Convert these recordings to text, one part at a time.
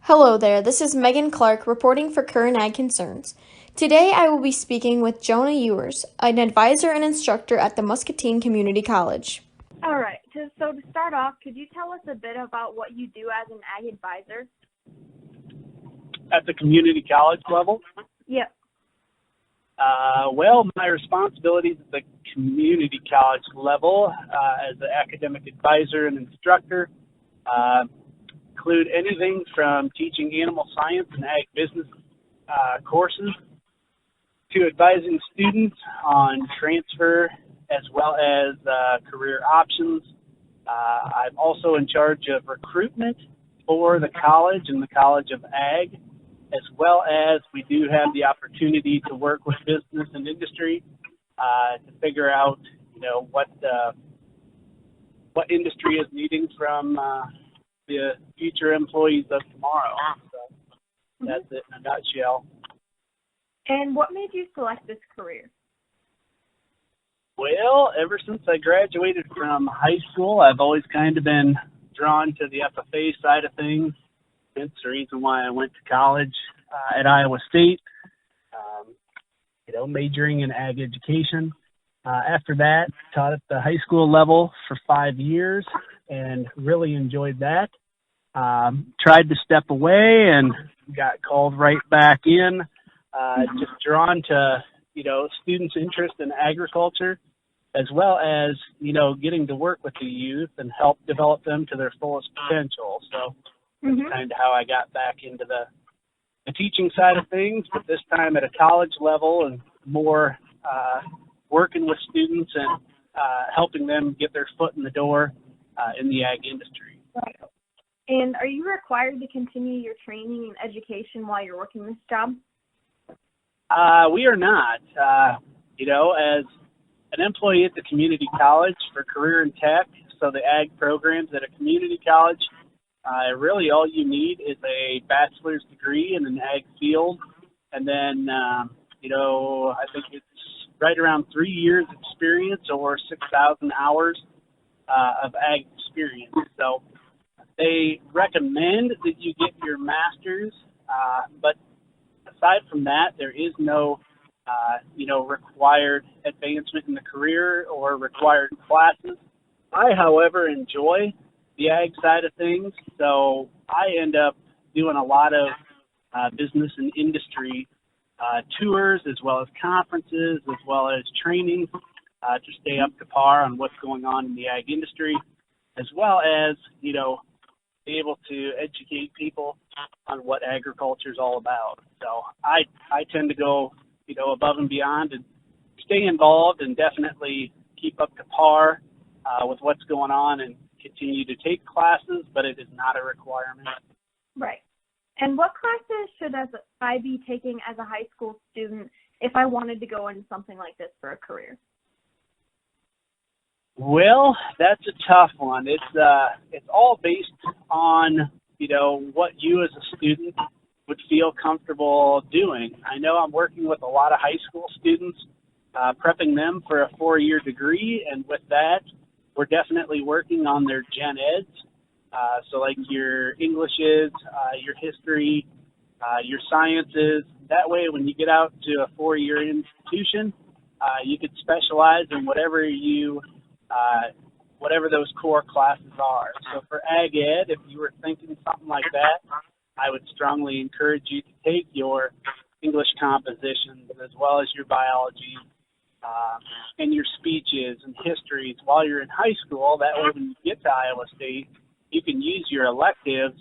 Hello there, this is Megan Clark reporting for Current Ag Concerns. Today I will be speaking with Jonah Ewers, an advisor and instructor at the Muscatine Community College. All right. So to start off, could you tell us a bit about what you do as an ag advisor? At the community college level? Yep. Well, my responsibilities at the community college level as an academic advisor and instructor include anything from teaching animal science and ag business courses to advising students on transfer as well as career options. I'm also in charge of recruitment for the college and the College of Ag, as well as we do have the opportunity to work with business and industry to figure out, what industry is needing from the future employees of tomorrow. So that's it in a nutshell. And what made you select this career? Well, ever since I graduated from high school, I've always kind of been drawn to the FFA side of things. That's the reason why I went to college at Iowa State, majoring in ag education. After that, taught at the high school level for 5 years and really enjoyed that. Tried to step away and got called right back in. Just drawn to, students' interest in agriculture, as well as, getting to work with the youth and help develop them to their fullest potential. So that's kind of how I got back into the teaching side of things, but this time at a college level and more working with students and helping them get their foot in the door in the ag industry. Right. And are you required to continue your training and education while you're working this job? We are not. As an employee at the community college for career and tech, so the ag programs at a community college, really all you need is a bachelor's degree in an ag field. And then, I think it's right around 3 years experience or 6,000 hours of ag experience. So they recommend that you get your master's, but aside from that, there is no, required advancement in the career or required classes. I, however, enjoy the ag side of things, so I end up doing a lot of business and industry tours, as well as conferences, as well as training to stay up to par on what's going on in the ag industry, as well as, be able to educate people on what agriculture is all about. So I tend to go, above and beyond and stay involved and definitely keep up to par with what's going on and continue to take classes, but it is not a requirement. Right. And what classes should I be taking as a high school student if I wanted to go into something like this for a career? Well, that's a tough one. It's all based on, what you as a student would feel comfortable doing. I know I'm working with a lot of high school students, prepping them for a 4-year degree, and with that, we're definitely working on their gen eds. So like your Englishes, your history, your sciences. That way, when you get out to a 4-year institution, you could specialize in whatever those core classes are. So for Ag Ed, if you were thinking something like that, I would strongly encourage you to take your English compositions as well as your biology and your speeches and histories while you're in high school. That way when you get to Iowa State, you can use your electives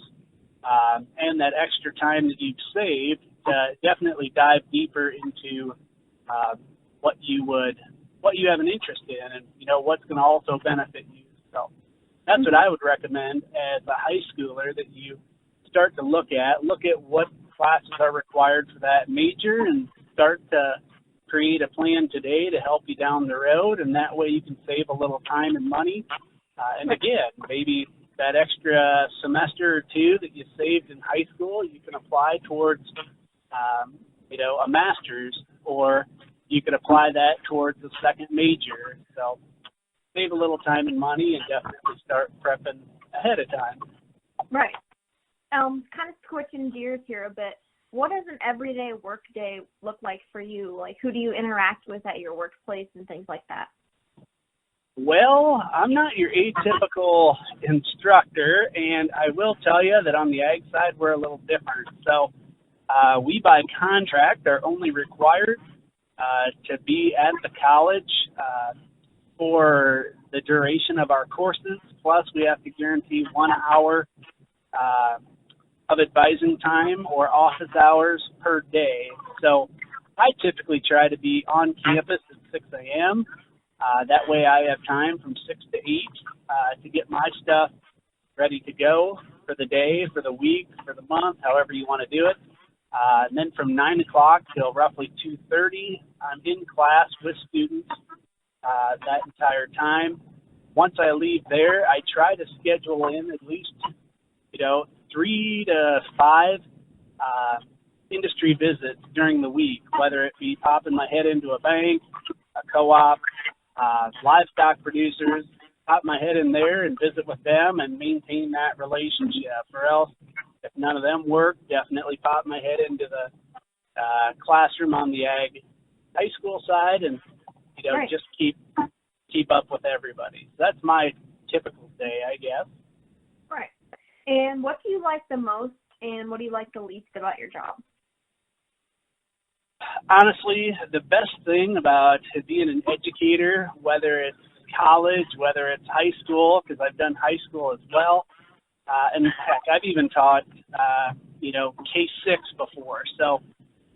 and that extra time that you've saved to definitely dive deeper into what you have an interest in and, what's going to also benefit you. So that's what I would recommend as a high schooler, that you start to look at what classes are required for that major and start to create a plan today to help you down the road. And that way you can save a little time and money. And again, maybe that extra semester or two that you saved in high school, you can apply towards, a master's, or you could apply that towards a second major. So save a little time and money and definitely start prepping ahead of time. Right. Kind of switching gears here a bit. What does an everyday work day look like for you? Like, who do you interact with at your workplace and things like that? Well, I'm not your atypical instructor, and I will tell you that on the ag side, we're a little different. So we, by contract, are only required to be at the college for the duration of our courses. Plus, we have to guarantee 1 hour of advising time or office hours per day. So I typically try to be on campus at 6 a.m. That way I have time from 6 to 8 to get my stuff ready to go for the day, for the week, for the month, however you want to do it. And then from 9 o'clock till roughly 2:30, I'm in class with students that entire time. Once I leave there, I try to schedule in at least, 3 to 5 industry visits during the week, whether it be popping my head into a bank, a co-op, livestock producers, pop my head in there and visit with them and maintain that relationship. Or else, if none of them work, definitely pop my head into the classroom on the ag high school side and, Right. just keep up with everybody. So that's my typical day, I guess. Right. And what do you like the most and what do you like the least about your job? Honestly, the best thing about being an educator, whether it's college, whether it's high school, because I've done high school as well, and heck, I've even taught, K-6 before. So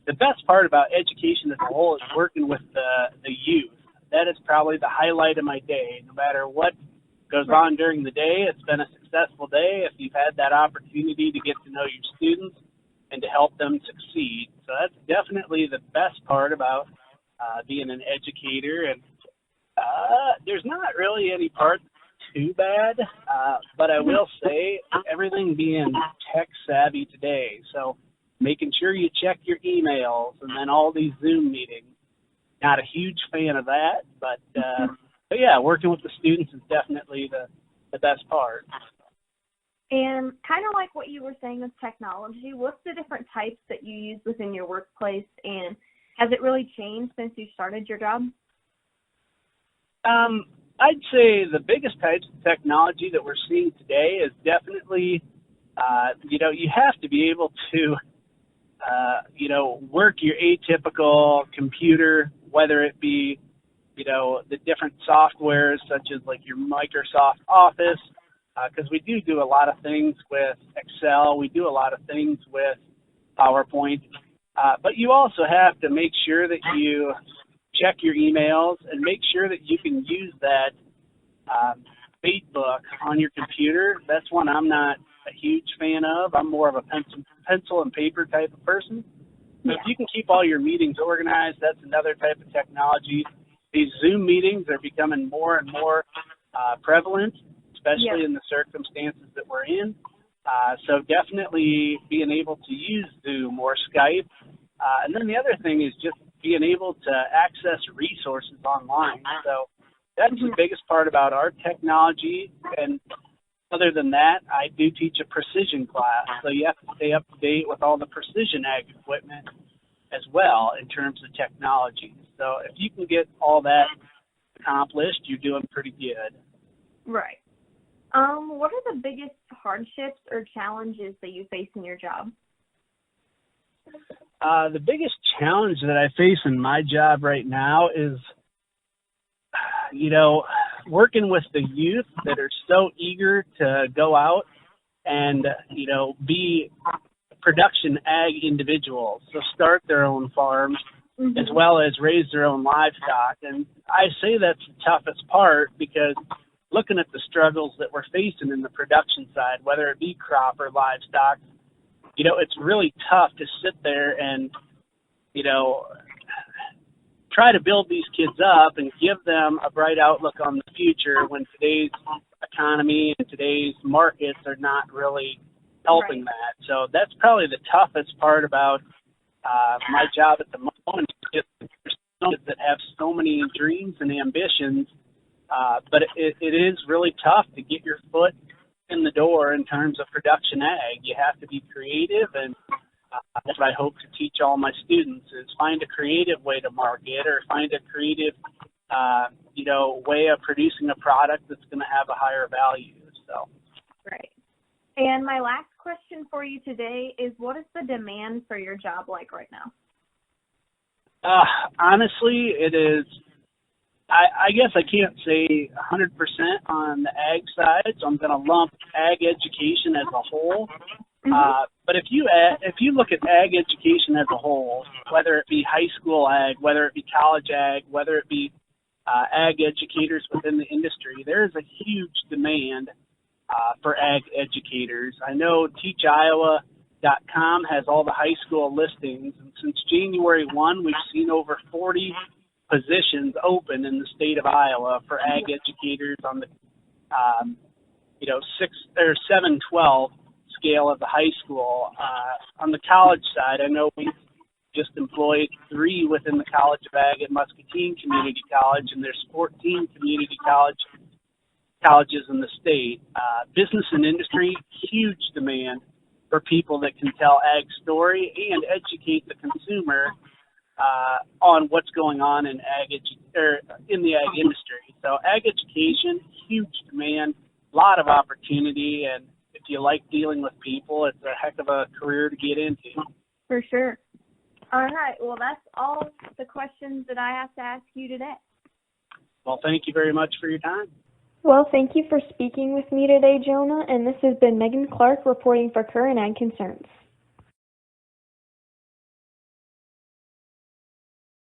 the best part about education as a whole is working with the youth. That is probably the highlight of my day. No matter what goes on during the day, it's been a successful day if you've had that opportunity to get to know your students and to help them succeed. So that's definitely the best part about being an educator. And there's not really any part too bad, but I will say everything being tech savvy today. So making sure you check your emails and then all these Zoom meetings. Not a huge fan of that, but yeah, working with the students is definitely the best part. And kind of like what you were saying with technology, what's the different types that you use within your workplace, and has it really changed since you started your job? I'd say the biggest types of technology that we're seeing today is definitely, you have to be able to, work your atypical computer, whether it be, the different softwares such as like your Microsoft Office, because we do a lot of things with Excel. We do a lot of things with PowerPoint. But you also have to make sure that you check your emails and make sure that you can use that Fatebook on your computer. That's one I'm not a huge fan of. I'm more of a pencil and paper type of person. But if you can keep all your meetings organized, that's another type of technology. These Zoom meetings are becoming more and more prevalent, especially in the circumstances that we're in. So definitely being able to use Zoom or Skype. And then the other thing is just being able to access resources online. So that's the biggest part about our technology. And other than that, I do teach a precision class. So you have to stay up to date with all the precision ag equipment as well in terms of technology. So if you can get all that accomplished, you're doing pretty good. Right. What are the biggest hardships or challenges that you face in your job? The biggest challenge that I face in my job right now is, working with the youth that are so eager to go out and, be production ag individuals, so start their own farms as well as raise their own livestock. And I say that's the toughest part because looking at the struggles that we're facing in the production side, whether it be crop or livestock, it's really tough to sit there and, try to build these kids up and give them a bright outlook on the future when today's economy and today's markets are not really helping that. So that's probably the toughest part about my job at the moment. There's some kids that have so many dreams and ambitions, but it is really tough to get your foot in the door in terms of production ag. You have to be creative, and that's what I hope to teach all my students is find a creative way to market or find a creative, way of producing a product that's going to have a higher value. So, Right. And my last question for you today is, what is the demand for your job like right now? Honestly, it is. I guess I can't say 100% on the ag side, so I'm going to lump ag education as a whole. But if you look at ag education as a whole, whether it be high school ag, whether it be college ag, whether it be ag educators within the industry, there is a huge demand for ag educators. I know TeachIowa.com has all the high school listings, and since January 1, we've seen over 40 positions open in the state of Iowa for ag educators on the 7-12 scale of the high school. On the college side, I know we've just employed 3 within the College of Ag at Muscatine Community College, and there's 14 community colleges in the state. Business and industry, huge demand for people that can tell ag story and educate the consumer on what's going on in in the ag industry. So ag education, huge demand, a lot of opportunity, and if you like dealing with people, it's a heck of a career to get into. For sure. All right. Well, that's all the questions that I have to ask you today. Well, thank you very much for your time. Well, thank you for speaking with me today, Jonah, and this has been Megan Clark reporting for Current Ag Concerns.